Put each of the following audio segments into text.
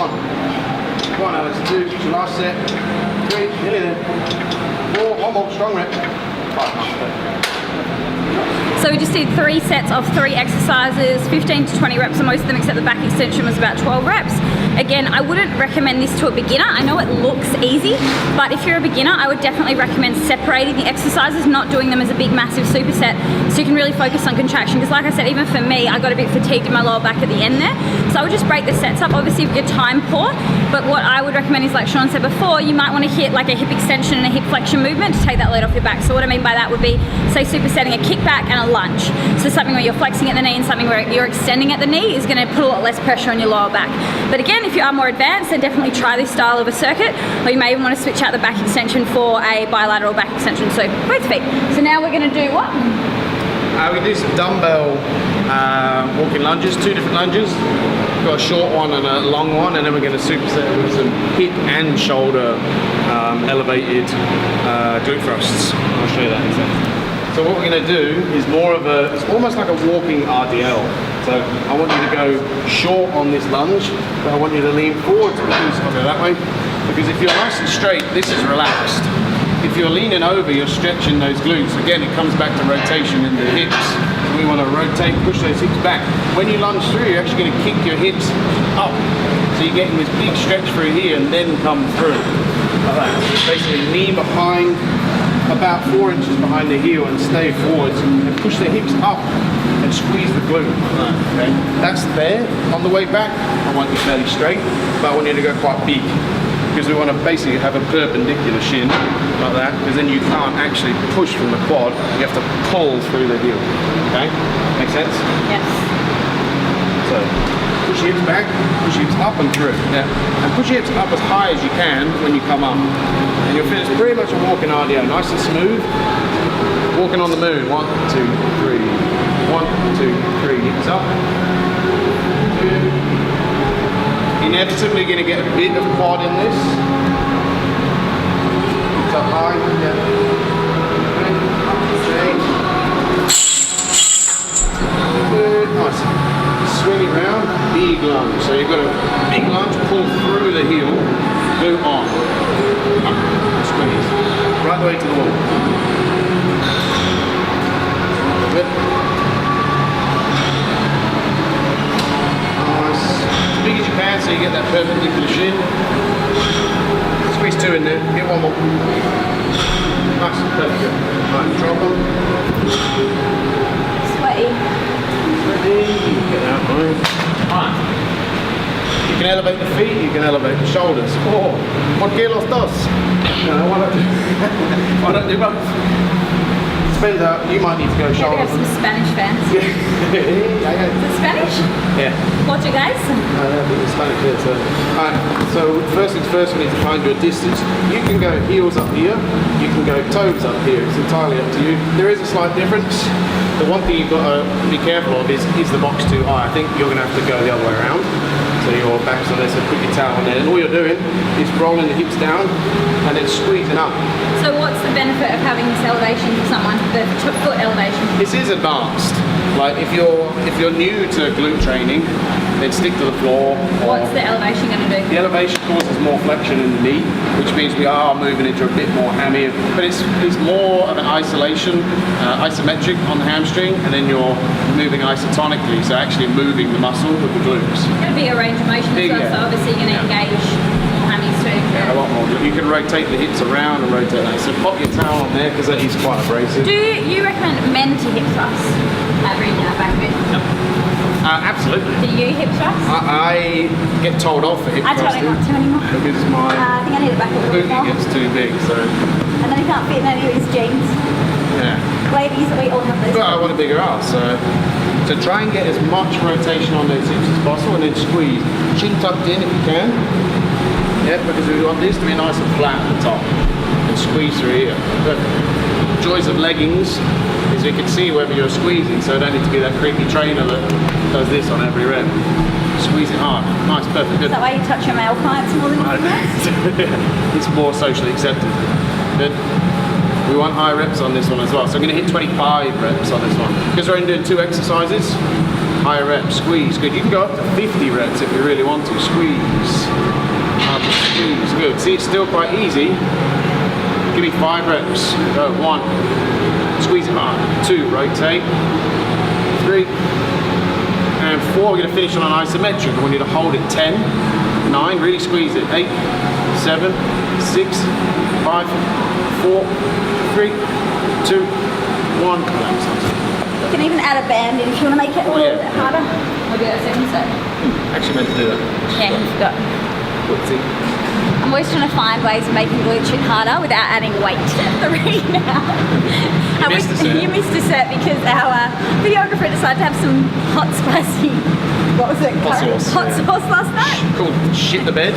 1. Go on, Alex. 2. It's your last set. 3. Nearly there. 4. 1 more. Strong rep. 5. So we just did 3 sets of 3 exercises, 15 to 20 reps on most of them, except the back extension was about 12 reps. Again, I wouldn't recommend this to a beginner. I know it looks easy, but if you're a beginner, I would definitely recommend separating the exercises, not doing them as a big, massive superset, so you can really focus on contraction. Because like I said, even for me, I got a bit fatigued in my lower back at the end there. So I would just break the sets up, obviously if you're time poor, but what I would recommend is, like Sean said before, you might want to hit like a hip extension and a hip flexion movement to take that load off your back. So what I mean by that would be, say, supersetting a kickback and a lunge. So something where you're flexing at the knee and something where you're extending at the knee is going to put a lot less pressure on your lower back. But again, if you are more advanced, then definitely try this style of a circuit, or you may even want to switch out the back extension for a bilateral back extension, so both feet. So now we're going to do what? We can do some dumbbell walking lunges, 2 different lunges. We've got a short one and a long one, and then we're going to superset it with some hip and shoulder elevated glute thrusts. I'll show you that in a second. So what we're going to do is more of a, it's almost like a walking RDL. So I want you to go short on this lunge, but I want you to lean forward because, I'll go that way, because if you're nice and straight, this is relaxed. If you're leaning over, you're stretching those glutes. Again, it comes back to rotation in the hips. We want to rotate, push those hips back. When you lunge through, you're actually going to kick your hips up. So you're getting this big stretch through here and then come through. Like that. So basically knee behind, about 4 inches behind the heel, and stay forwards and push the hips up and squeeze the glute. Okay? That's there. On the way back, I want you fairly straight, but I want you to go quite big, because we want to basically have a perpendicular shin like that, because then you can't actually push from the quad, you have to pull through the heel. Okay? Make sense? Yes. So push your hips back, push your hips up and through. Yeah. And push your hips up as high as you can when you come up. And you'll finish pretty much a walking RDO, nice and smooth. Walking on the moon. 1, 2, 3. 1, 2, 3. Hips up. 2. Inevitably going to get a bit of quad in this. Hips up high. Yeah. 3. Nice. Swing it round, big lunge. So you've got a big lunge, pull through the heel, glute on. Up, squeeze. Right the way to the wall. Good. Nice. As big as you can so you get that perpendicular shin. Squeeze 2 in there, get 1 more. Nice, perfect, good. Right, drop them. Sweaty. Get out, right. You can elevate the feet, you can elevate the shoulders. Oh, ¿por qué los dos? No, why don't do both? Depends out, you might need to go shoulders. We have some Spanish fans. Is it Spanish? Yeah. Portuguese? No, I think it's Spanish here, so. Alright, so first things first, we need to find your distance. You can go heels up here, you can go toes up here, it's entirely up to you. There is a slight difference. The one thing you've got to be careful of is the box too high? I think you're going to have to go the other way around. So your back's on there, so put your towel on there, and all you're doing is rolling the hips down and then squeezing up. So what's the benefit of having this elevation for someone, the foot elevation? This is advanced. Like if you're new to glute training, then stick to the floor. What's the elevation going to do? The elevation causes more flexion in the knee, which means we are moving into a bit more hammy, but it's more of an isolation, isometric on the hamstring, and then you're moving isotonically, so actually moving the muscle with the glutes. It's going to be a range of motion as well, so obviously you're going to engage more hammies too. Yeah, a lot more. You can rotate the hips around and rotate that. So pop your towel on there, because that is quite abrasive. Do you recommend men to hip thrust? Bringing that back a bit. Yep. Absolutely. Do you hip thrust? I get told off for hip thrusting. I totally not to anymore. Because my I think I need it back a little bit more. booty gets too big, so. And then he can't fit in any of his jeans. Yeah. Ladies, we all have this. But I want a bigger ass, so try and get as much rotation on those hips as possible, and then squeeze. Chin tucked in if you can. Yeah, because we want this to be nice and flat at the top. And squeeze through here. But joys of leggings is you can see whether you're squeezing, so I don't need to be that creepy trainer that does this on every rep. Squeeze it hard. Nice, perfect, good. Is that why you touch your male clients more than females? It's more socially accepted. Good. We want high reps on this one as well. So I'm going to hit 25 reps on this one. Because we're only doing 2 exercises, higher reps, squeeze. Good. You can go up to 50 reps if you really want to. Squeeze. Good. See, it's still quite easy. Give me 5 reps. Go. 1. Squeeze it hard. 2. Rotate. 3. And 4. We're going to finish on an isometric. I want you to hold it. 10. 9. Really squeeze it. 8. 7. 6. 5. 4. 3. 2. 1. Collapse. You can even add a band in if you want to make it a little bit harder. I'll do that second set. Actually meant to do that. Yeah, you forgot. Whoopsie. I'm always trying to find ways of making glute shit harder without adding weight to the ring now. You missed a set. You missed a set because our videographer decided to have some hot spicy, what was it? Hot sauce. Hot sauce last night. Cool. Shit the bed.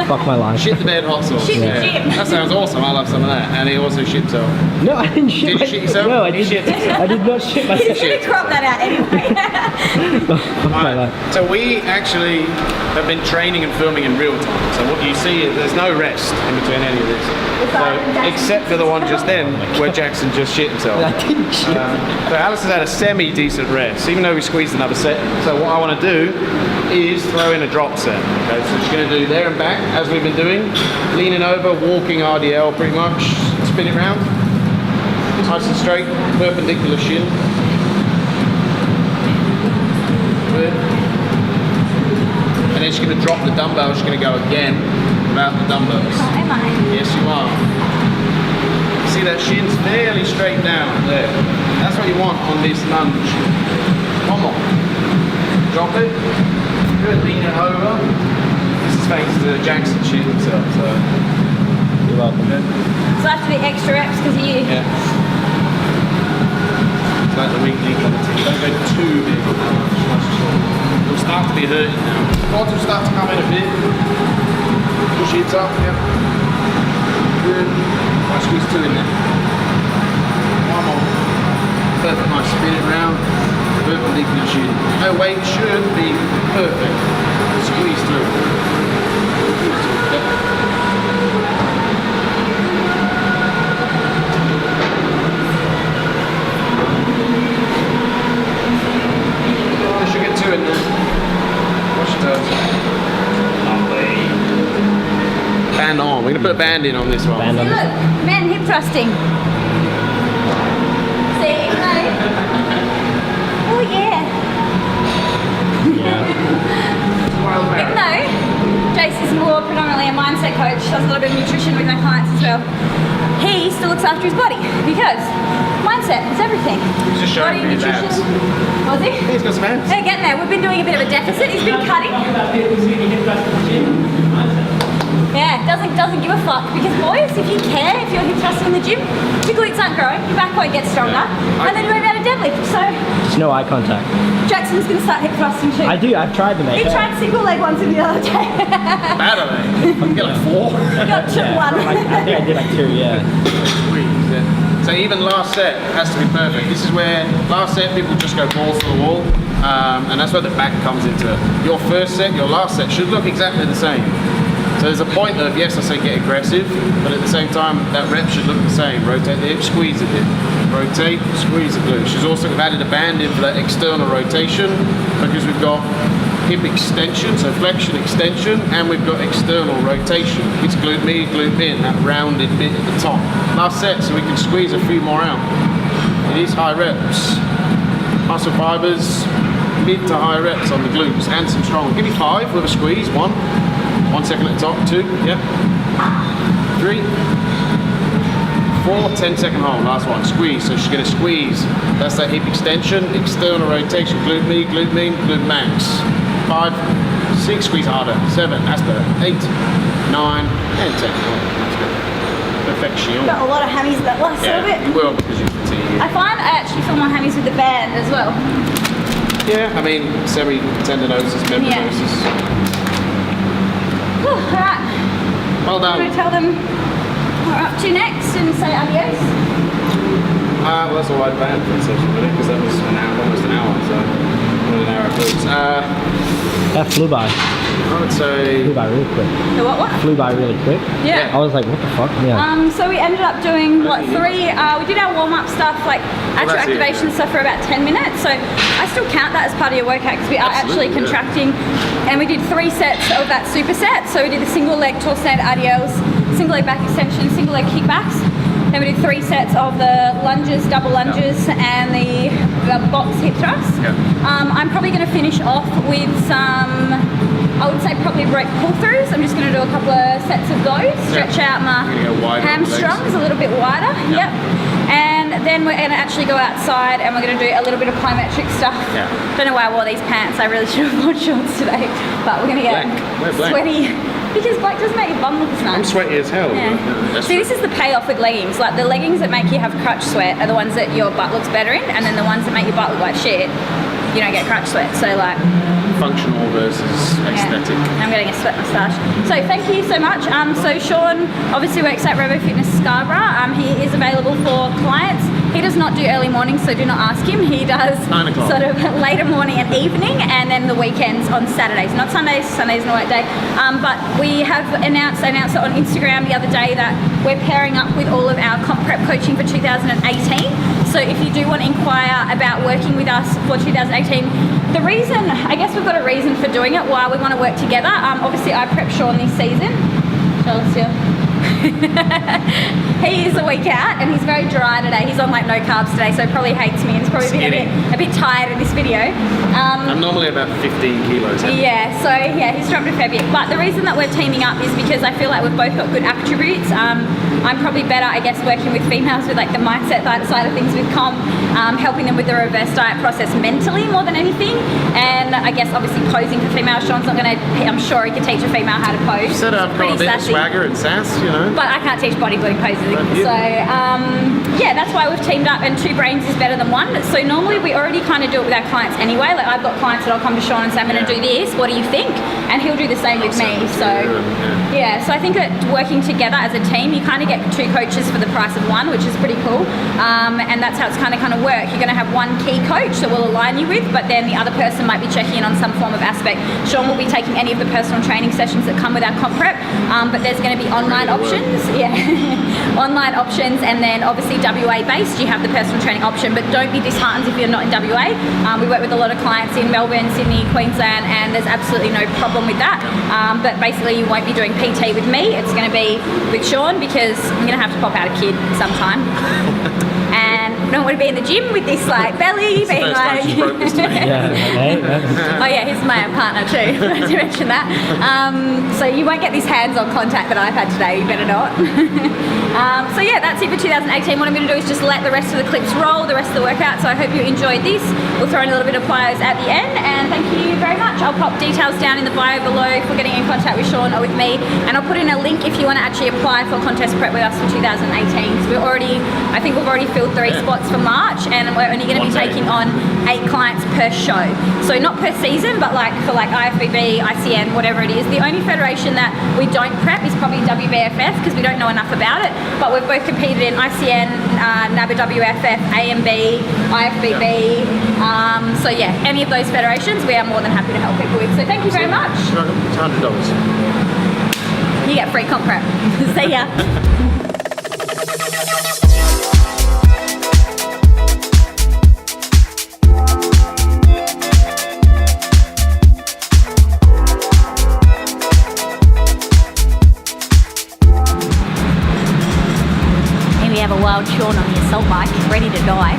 Fuck my life. Shit the bed hot sauce. Shit the gym. That sounds awesome. I love some of that. And he also shit himself. No, I didn't shit. Did you shit yourself? No, I He didn't. shit himself. I did not shit He's myself. going to crop that out anyway. Fuck my life. So we actually have been training and filming in real time. So what you see is there's no rest in between any of this. So, except for the one just then where Jackson just shit himself. I didn't shit. So Alice has had a semi-decent rest, even though we squeezed another set. So what I want to do is throw in a drop set. Okay, so she's going to do there and back, as we've been doing. Leaning over, walking RDL pretty much. Spin it round. Nice and straight, perpendicular shin. Good. And then she's going to drop the dumbbell. She's going to go again without the dumbbells. Oh, am I? Yes, you are. See that shin's fairly straight down there. That's what you want on this lunge. One more. Drop it. Good. Lean it over. This is thanks to Jackson shit himself. So. You're welcome. Good. So I have to do extra reps because of you. Yeah. It's like the weak link on the team. Don't go too big on that lunge. It'll start to be hurting now. Quads will start to come in a bit. Push hips up. Yep. Good. Nice, squeeze 2 in there. One more. Perfect, nice. Spin it round. Perpendicular shin. No weight should be perfect. Squeeze through. Yep. You should get 2 in there. Watch your toes. Lovely. Band on. We're going to put a band in on this one. Band on. Look, men hip thrusting. See, no. Oh yeah. Even though Jace is more predominantly a mindset coach, does a little bit of nutrition with my clients as well, he still looks after his body because mindset is everything. He's just showing Body, me his abs. Was he? He's got some abs. They're getting there. We've been doing a bit of a deficit. He's been cutting. Yeah, doesn't give a fuck because boys, if you care, if you're hip thrusting in the gym, your glutes aren't growing, your back won't get stronger, and then you won't be able to deadlift. So Just no eye contact. Jackson's gonna start hip thrusting too. I do. I've tried them. He tried single leg ones the other day. Bad are they? You get like 4. Got to one. I think I did like 2. Yeah. So even last set has to be perfect. This is where last set people just go balls to the wall, and that's where the back comes into it. Your first set, your last set should look exactly the same. So there's a point of, yes, I say get aggressive, but at the same time, that rep should look the same. Rotate the hip, squeeze the hip. Rotate, squeeze the glute. She's also added a band in for that external rotation because we've got hip extension, so flexion, extension, and we've got external rotation. It's glute me, glute in, that rounded bit at the top. Last set, so we can squeeze a few more out. It is high reps. Muscle fibers, mid to high reps on the glutes, and some strong. Give me 5 with a squeeze. 1 second at the top. 2, yep. 3, 4, 10-second hold. Last one, squeeze. So she's going to squeeze. That's that hip extension, external rotation. Glute me, glute mean, glute max. 5, 6, squeeze harder. 7, that's better. 8, 9, and 10. That's good. Perfection. Got a lot of hammies that last little bit. Well, because you're fatigued. I find I actually feel more hammies with the band as well. Yeah, I mean, semi-tendinosis, membranosis. Whew, all right. Well I'm going done. to tell them what we're up to next and say adios. Well, that's all I'd planned for the session, really, because that was almost an hour, so than an hour, please. That flew by. I would say... Flew by really quick. The what? Flew by really quick. Yeah. I was like, what the fuck? Yeah. So we ended up doing three. We did our warm-up stuff, like actual activation stuff for about 10 minutes. So I still count that as part of your workout because we are actually contracting. And we did 3 sets of that superset. So we did the single leg torsion RDLs, single leg back extension, single leg kickbacks. Then we did 3 sets of the lunges, double lunges, and the box hip thrusts. I'm probably going to finish off with some, I would say probably rope pull-throughs. I'm just going to do a couple of sets of those, stretch out my hamstrings a little bit wider. Yep. And then we're going to actually go outside and we're going to do a little bit of plyometric stuff. Don't know why I wore these pants. I really should have worn shorts today, but we're going to get sweaty. Because black doesn't make your bum look as nice. I'm sweaty as hell. See, this is the payoff with leggings. Like the leggings that make you have crutch sweat are the ones that your butt looks better in, and then the ones that make your butt look like shit, you don't get crutch sweat. So like functional versus aesthetic. I'm getting a sweat massage. So thank you so much. So Sean obviously works at Revo Fitness Scarborough. He is available for clients. He does not do early mornings, so do not ask him. He does 9 o'clock. Sort of later morning and evening, and then the weekends on Saturdays. Not Sundays. Sundays is a work day. But we have announced it on Instagram the other day that we're pairing up with all of our comp prep coaching for 2018. So if you do want to inquire about working with us for 2018, the reason, I guess we've got a reason for doing it, why we want to work together. Obviously I prep Sean this season. Charles here. He is a week out and he's very dry today. He's on like no carbs today, so probably hates me and he's probably been a bit tired in this video. I'm normally about 15 kilos heavy. Yeah, so yeah, he's dropped a fair bit. But the reason that we're teaming up is because I feel like we've both got good attributes. I'm probably better, I guess, working with females with like the mindset side of things with comp, helping them with the reverse diet process mentally more than anything. And I guess obviously posing for females. Sean's not going to, I'm sure he can teach a female how to pose. You said I've got a bit of swagger and sass, you know. But I can't teach bodybuilding poses. So yeah, that's why we've teamed up, and 2 brains is better than 1. So normally we already kind of do it with our clients anyway. Like I've got clients that'll come to Sean and say, I'm going to do this, what do you think? And he'll do the same with me. So yeah, so I think that working together as a team, you kind of get 2 coaches for the price of 1, which is pretty cool. And that's how it's kind of work. You're going to have 1 key coach that will align you with, but then the other person might be checking in on some form of aspect. Sean will be taking any of the personal training sessions that come with our comp prep, but there's going to be online options. Yeah, online options, and then obviously WA based, you have the personal training option, but don't be disheartened if you're not in WA. We work with a lot of clients in Melbourne, Sydney, Queensland, and there's absolutely no problem with that. But basically you won't be doing PT with me, it's going to be with Sean, because I'm going to have to pop out a kid sometime. And I don't want to be in the gym with this like belly being like oh yeah, he's my partner too, not to mention that. So you won't get this hands-on contact that I've had today, you better not. So yeah, that's it for 2018. What I'm going to do is just let the rest of the clips roll, the rest of the workout. So I hope you enjoyed this. We'll throw in a little bit of plyos at the end, and thank you very much. I'll pop details down in the bio below for getting in contact with Sean or with me, and I'll put in a link if you want to actually apply for contest prep with us for 2018. So I think we've already filled 3 spots for March, and we're only going to be taking on 8 clients per show. So not per season, but like for like IFBB, ICN, whatever it is. The only federation that we don't prep is probably WBFF, because we don't know enough about it. But we've both competed in ICN, NABA WFF, AMB, IFBB. So yeah, any of those federations we are more than happy to help people with. So thank you very much. It's $100. You get free comp prep. See ya. Wild Sean on the assault bike, ready to die.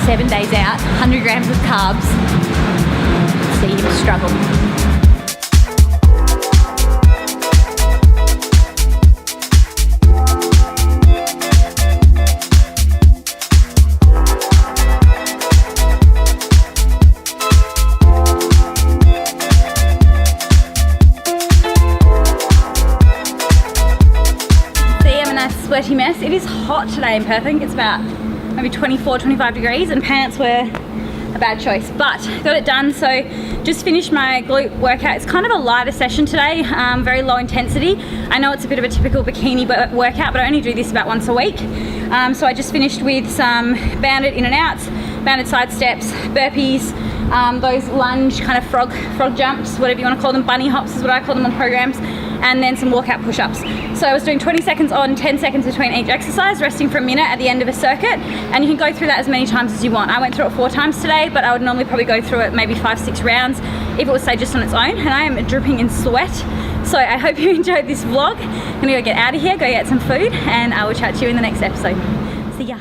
7 days out, 100 grams of carbs. See him struggle. Sweaty mess. It is hot today in Perth. I think it's about maybe 24, 25 degrees, and pants were a bad choice, but got it done. So just finished my glute workout. It's kind of a lighter session today, very low intensity. I know it's a bit of a typical bikini workout, but I only do this about once a week. So I just finished with some banded in and outs, banded side steps, burpees, those lunge kind of frog jumps, whatever you want to call them, bunny hops is what I call them on programs, and then some walkout push-ups. So I was doing 20 seconds on, 10 seconds between each exercise, resting for a minute at the end of a circuit, and you can go through that as many times as you want. I went through it 4 times today, but I would normally probably go through it maybe 5-6 rounds if it was, say, just on its own, and I am dripping in sweat. So I hope you enjoyed this vlog. I'm gonna go get out of here, go get some food, and I will chat to you in the next episode. See ya.